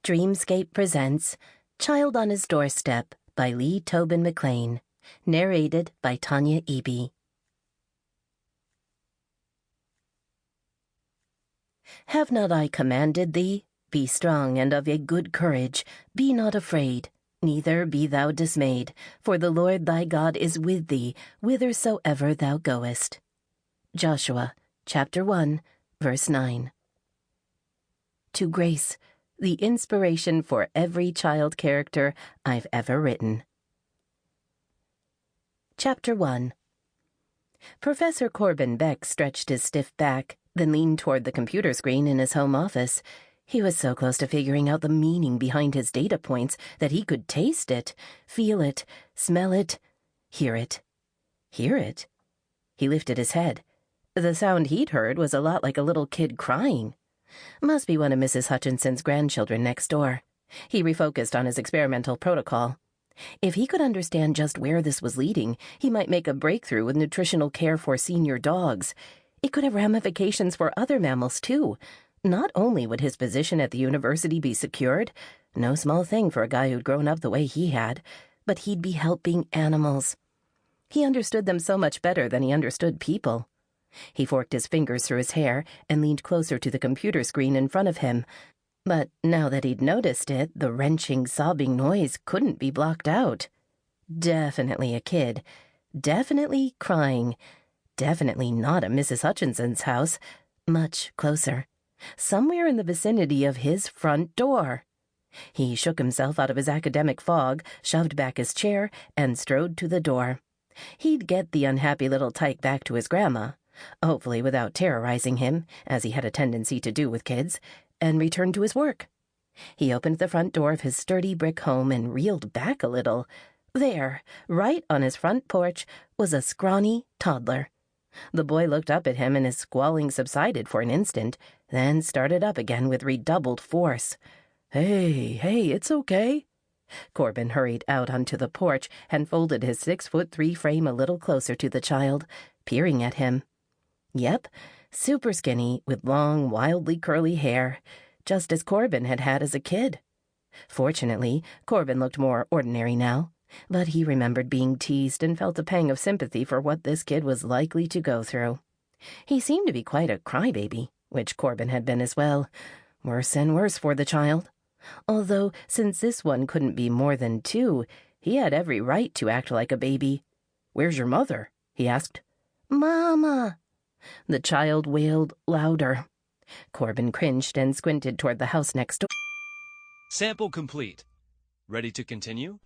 Dreamscape presents Child on His Doorstep by Tobin Mcclain, narrated by Tanya Eby. Have not I commanded thee? Be strong and of a good courage, be not afraid, neither be thou dismayed, for the Lord thy God is with thee, whithersoever thou goest. Joshua, chapter 1, verse 9. To Grace, the inspiration for every child character I've ever written. Chapter 1. Professor Corbin Beck stretched his stiff back, then leaned toward the computer screen in his home office. He was so close to figuring out the meaning behind his data points that he could taste it, feel it, smell it, hear it. Hear it? He lifted his head. The sound he'd heard was a lot like a little kid crying. Must be one of Mrs. Hutchinson's grandchildren next door. He refocused on his experimental protocol. If he could understand just where this was leading, he might make a breakthrough with nutritional care for senior dogs. It could have ramifications for other mammals, too. Not only would his position at the university be secured, no small thing for a guy who'd grown up the way he had, but he'd be helping animals. He understood them so much better than he understood people. He forked his fingers through his hair and leaned closer to the computer screen in front of him. But now that he'd noticed it, the wrenching, sobbing noise couldn't be blocked out. Definitely a kid. Definitely crying. Definitely not at Mrs. Hutchinson's house. Much closer. Somewhere in the vicinity of his front door. He shook himself out of his academic fog, shoved back his chair, and strode to the door. He'd get the unhappy little tyke back to his grandma, hopefully without terrorizing him, as he had a tendency to do with kids, and return to his work. He opened the front door of his sturdy brick home and reeled back a little. There, right on his front porch, was a scrawny toddler. The boy looked up at him and his squalling subsided for an instant, then started up again with redoubled force. Hey, it's okay." Corbin hurried out onto the porch and folded his 6'3" frame a little closer to the child, peering at him. Yep, super skinny, with long, wildly curly hair, just as Corbin had had as a kid. Fortunately, Corbin looked more ordinary now, but he remembered being teased and felt a pang of sympathy for what this kid was likely to go through. He seemed to be quite a crybaby, which Corbin had been as well. Worse and worse for the child. Although, since this one couldn't be more than 2, he had every right to act like a baby. "Where's your mother?" he asked. "Mama!" The child wailed louder. Corbin cringed and squinted toward the house next door. Sample complete. Ready to continue?